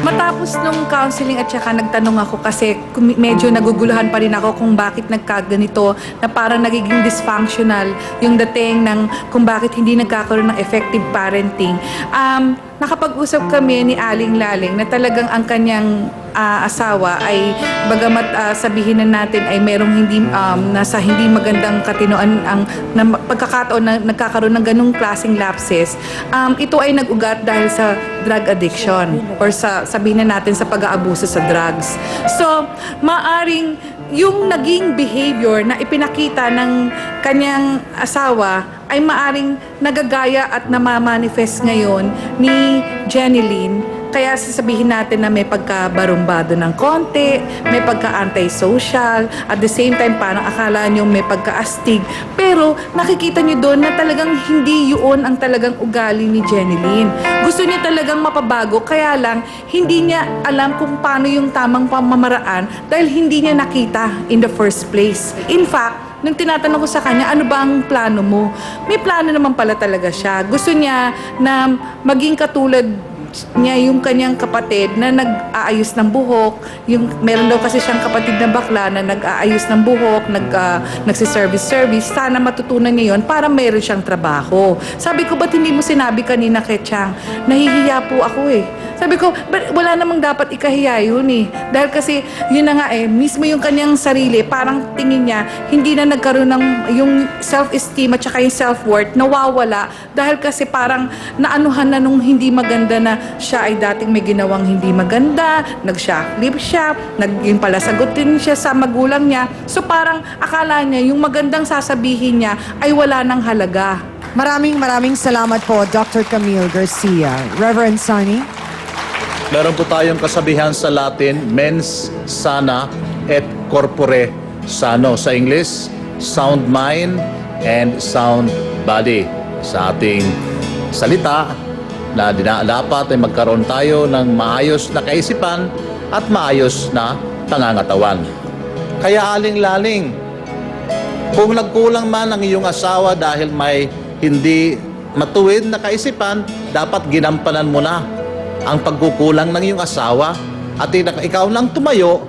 Matapos nung counseling at saka nagtanong ako kasi medyo naguguluhan pa rin ako kung bakit nagkaganito na parang nagiging dysfunctional yung dating ng kung bakit hindi nagkakaroon ng effective parenting. Nakapag-usap kami ni Aling Laling na talagang ang kanyang asawa ay bagamat sabihin na natin ay merong hindi nasa hindi magandang katinoan ang pagkakataon na nagkakaroon ng ganung klaseng lapses, ito ay nag-ugat dahil sa drug addiction or sa sabihin na natin sa pag-aabuso sa drugs. So, maaring yung naging behavior na ipinakita ng kanyang asawa ay maaring nagagaya at namamanifest ngayon ni Jeneline. Kaya sasabihin natin na may pagkabarumbado ng konti, may pagka-antisocial, at the same time parang akala nyo may pagka-astig. Pero nakikita nyo doon na talagang hindi yun ang talagang ugali ni Jeneline. Gusto niya talagang mapabago, kaya lang hindi niya alam kung paano yung tamang pamamaraan dahil hindi niya nakita in the first place. In fact, nung tinatanong ko sa kanya, ano ba ang plano mo? May plano naman pala talaga siya. Gusto niya na maging katulad niya yung kanyang kapatid na nag-aayos ng buhok. Meron daw kasi siyang kapatid na bakla na nag-aayos ng buhok, nagsiservice-service. Sana matutunan niya yun para meron siyang trabaho. Sabi ko, ba't hindi mo sinabi kanina kay Chang? Nahihiya po ako eh. Sabi ko, wala namang dapat ikahiya yun eh. Dahil kasi, yun na nga eh, mismo yung kanyang sarili, parang tingin niya, hindi na nagkaroon ng yung self-esteem at saka yung self-worth, nawawala. Dahil kasi parang naanuhan na nung hindi maganda na siya ay dating may ginawang hindi maganda, nag-shoplift siya, yung pala sagutin siya sa magulang niya. So parang akala niya, yung magandang sasabihin niya ay wala ng halaga. Maraming salamat po, Dr. Camille Garcia. Reverend Sunny? Meron po tayong kasabihan sa Latin, mens sana et corpore sano. Sa English, sound mind and sound body. Sa ating salita, na dapat ay magkaroon tayo ng maayos na kaisipan at maayos na pangangatawan. Kaya aling-laling, kung nagkulang man ang iyong asawa dahil may hindi matuwid na kaisipan, dapat ginampanan mo na ang pagkukulang ng iyong asawa at ikaw nang tumayo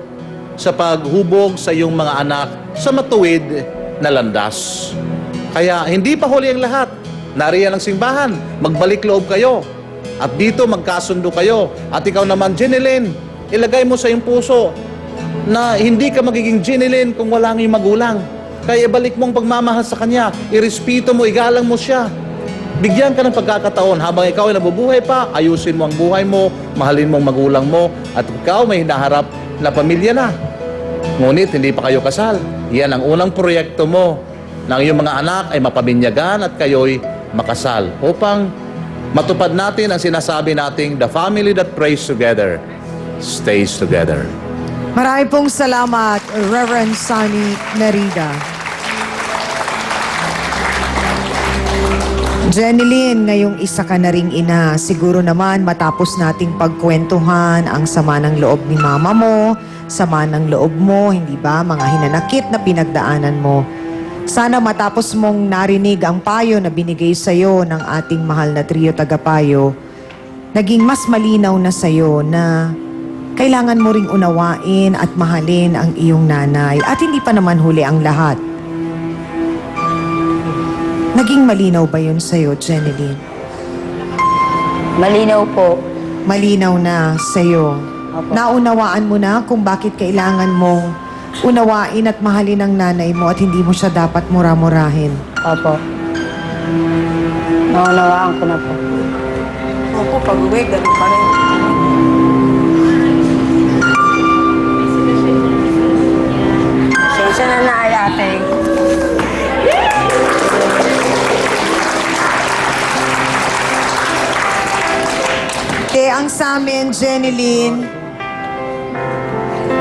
sa paghubog sa iyong mga anak sa matuwid na landas. Kaya hindi pa huli ang lahat. Nariyan ang simbahan, magbalik loob kayo. At dito magkasundo kayo. At ikaw naman, Jeneline, ilagay mo sa iyong puso na hindi ka magiging Jeneline kung wala ng iyong magulang. Kaya ibalik mo ang pagmamahal sa kanya. Irespeto mo, igalang mo siya. Bigyan ka ng pagkakataon habang ikaw ay nabubuhay pa, ayusin mo ang buhay mo, mahalin mo ang magulang mo, at ikaw may hinaharap na pamilya na. Ngunit hindi pa kayo kasal. Yan ang unang proyekto mo, na ang iyong mga anak ay mapabinyagan at kayo'y makasal upang matupad natin ang sinasabi nating the family that prays together stays together. Marami pong salamat, Reverend Sunny Merida. Jeneline, ngayong isa ka na ring ina, siguro naman matapos nating pagkwentuhan ang sama ng loob ni mama mo, sama ng loob mo, hindi ba, mga hinanakit na pinagdaanan mo. Sana matapos mong narinig ang payo na binigay sa'yo ng ating mahal na trio tagapayo, naging mas malinaw na sa'yo na kailangan mo ring unawain at mahalin ang iyong nanay. At hindi pa naman huli ang lahat. Naging malinaw ba yun sa'yo, Jeneline? Malinaw po. Malinaw na sa'yo. Opo. Naunawaan mo na kung bakit kailangan mong unawain at mahalin ang nanay mo at hindi mo siya dapat mura-murahin. Opo. Naunawaan ko na po. Opo, pag-uwi, ganun pa rin. Sensya na na ay ate. Ang sa amin, Jeneline,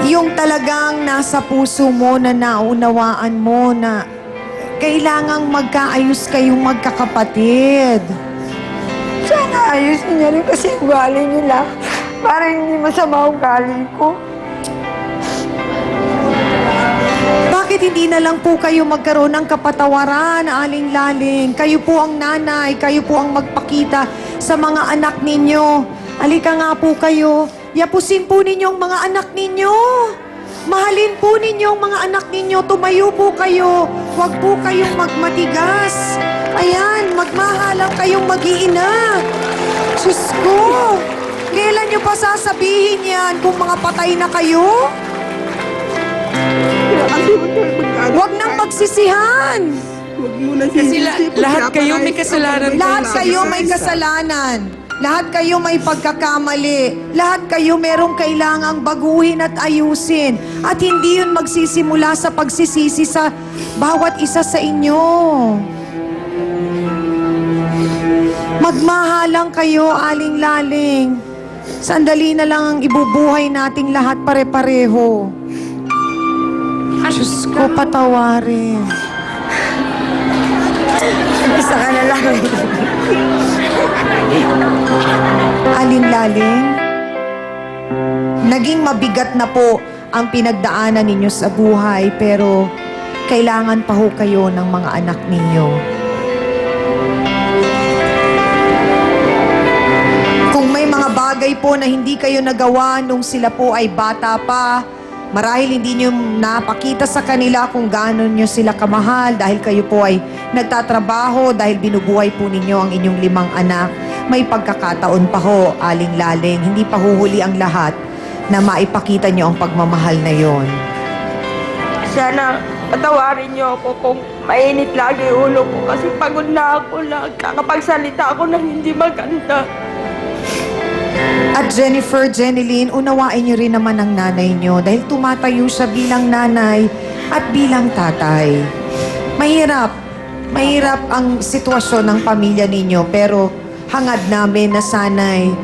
yung talagang nasa puso mo na naunawaan mo na kailangang magkaayos kayong magkakapatid. Sana ayusin niya rin kasi ugali nila. Para hindi masama ugali ko. Bakit hindi na lang po kayo magkaroon ng kapatawaran, aling-laling? Kayo po ang nanay, kayo po ang magpakita sa mga anak ninyo. Halika nga po kayo, Yapusin po ninyong mga anak ninyo. Mahalin po ninyong mga anak ninyo. Tumayo po kayo. Huwag po kayong magmatigas. Ayan, magmahalang kayong mag-iina. Diyos ko, kailan nyo pa sasabihin yan kung mga patay na kayo? Huwag nang magsisihan. Kasi lahat kayo may kasalanan. Lahat kayo may kasalanan. Lahat kayo may pagkakamali. Lahat kayo merong kailangang baguhin at ayusin. At hindi yun magsisimula sa pagsisisi sa bawat isa sa inyo. Magmahalang kayo, aling-laling. Sandali na lang ang ibubuhay nating lahat pare-pareho. Diyos ko, patawarin. Isa ka na lang. Aling-laling, naging mabigat na po ang pinagdaanan ninyo sa buhay, pero kailangan pa ho kayo ng mga anak ninyo. Kung may mga bagay po na hindi kayo nagawa nung sila po ay bata pa, marahil hindi nyo napakita sa kanila kung gaano nyo sila kamahal dahil kayo po ay nagtatrabaho, dahil binubuhay po ninyo ang inyong 5 anak. May pagkakataon pa ho, aling-laling, hindi pa huhuli ang lahat na maipakita nyo ang pagmamahal na yon. Sana patawarin niyo ako kung mainit lagi ulo ko kasi pagod na ako na kakapagsalita ako ng hindi maganda. At Jennifer, Jeneline, unawain nyo rin naman ang nanay nyo dahil tumatayo siya bilang nanay at bilang tatay. Mahirap ang sitwasyon ng pamilya ninyo, pero hangad namin na sana'y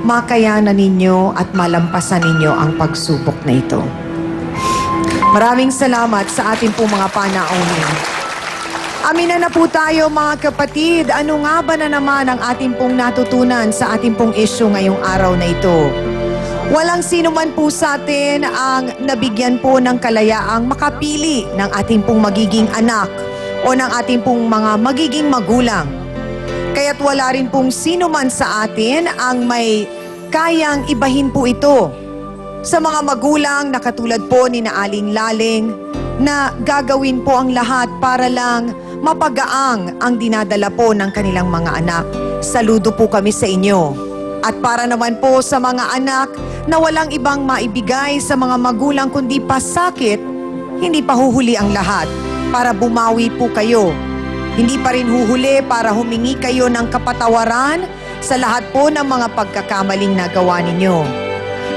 makayanan ninyo at malampasan ninyo ang pagsubok na ito. Maraming salamat sa ating pong mga panauhin. Aminan na po tayo mga kapatid, ano nga ba na naman ang ating pong natutunan sa ating pong issue ngayong araw na ito? Walang sino man po sa atin ang nabigyan po ng kalayaang makapili ng ating pong magiging anak o ng ating pong mga magiging magulang. Kaya't wala rin pong sino man sa atin ang may kayang ibahin po ito sa mga magulang na katulad po ni na Aling-Laling na gagawin po ang lahat para lang mapagaang ang dinadala po ng kanilang mga anak. Saludo po kami sa inyo. At para naman po sa mga anak na walang ibang maibigay sa mga magulang kundi pasakit, hindi pa huhuli ang lahat para bumawi po kayo. Hindi pa rin huhuli para humingi kayo ng kapatawaran sa lahat po ng mga pagkakamaling nagawa ninyo.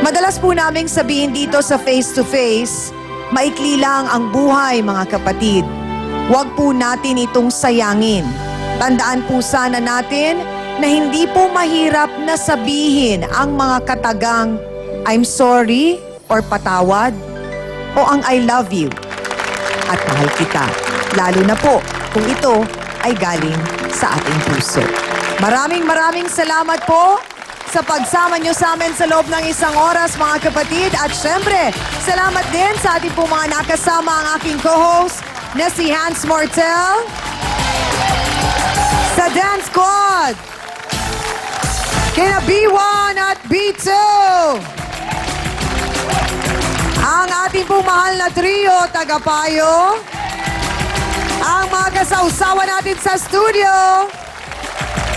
Madalas po naming sabihin dito sa face-to-face, maikli lang ang buhay mga kapatid. Huwag po natin itong sayangin. Tandaan po sana natin na hindi po mahirap na sabihin ang mga katagang I'm sorry or patawad o ang I love you at mahal kita. Lalo na po kung ito ay galing sa ating puso. Maraming salamat po sa pagsama nyo sa amin sa loob ng 1 oras mga kapatid. At syempre, salamat din sa ating po mga nakasama ang aking co-host na si Hans Mortel, sa Dance Squad, kina B1 at B2, ang ating pong mahal na trio, tagapayo, ang mga kasausawa natin sa studio,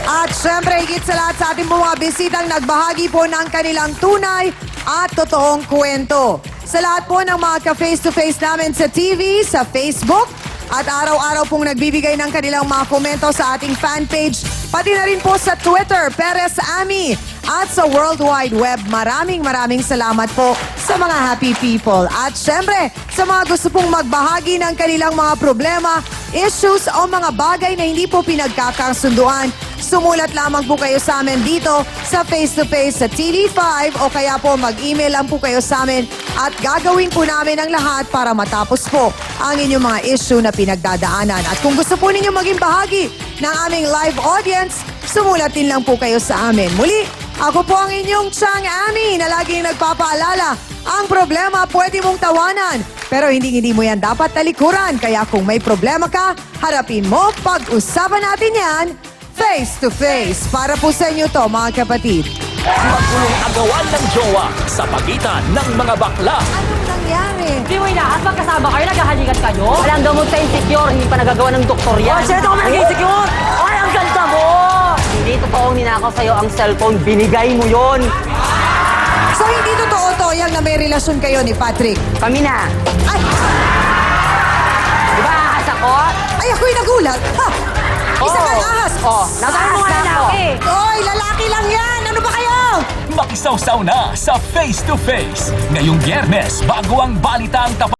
at syempre higit sa lahat sa ating mga bisitang nagbahagi po ng kanilang tunay at totoong kwento. Sa lahat po ng mga ka-face-to-face namin sa TV, sa Facebook, at araw-araw pong nagbibigay ng kanilang mga komento sa ating fan page, pati na rin po sa Twitter, Perez Ami, at sa World Wide Web. Maraming salamat po sa mga happy people. At syempre, sa mga gusto pong magbahagi ng kanilang mga problema, issues o mga bagay na hindi po pinagkakasunduan, sumulat lamang po kayo sa amin dito sa face-to-face sa TV5 o kaya po mag-email lang po kayo sa amin at gagawin po namin ang lahat para matapos po ang inyong mga issue na pinagdadaanan. At kung gusto po ninyo maging bahagi ng aming live audience, sumulat din lang po kayo sa amin. Muli, ako po ang inyong Chang Ami na laging nagpapaalala, ang problema pwede mong tawanan, pero hindi mo yan dapat talikuran. Kaya kung may problema ka, harapin mo, pag-usapan natin yan face to face. Para po sa inyo to mga kapatid. Magulong-agawan ng jowa sa pagitan ng mga bakla. Anong nangyari? Di mo inaas, magkasama kayo, naghahalikan kayo. Walang gamot sa insecure, hindi pa nagagawa ng doktor yan. Oh, sino ako nag-insecure? Ay, ang ganda mo! Hindi totoong ninakaw sa'yo ang cellphone, binigay mo yon. So hindi totoo to yan na may relasyon kayo ni Patrick? Kami na. Ay! Di ba ahas ako? Ay, ako'y nagulat. Ha? Isa kang ahas. Oh, nasaan mo nga lalaki? Oy, lalaki lang yan. Ano ba kayo? Makisawsaw na sa Face to Face. Ngayong Biyernes, bago ang balitang tapat.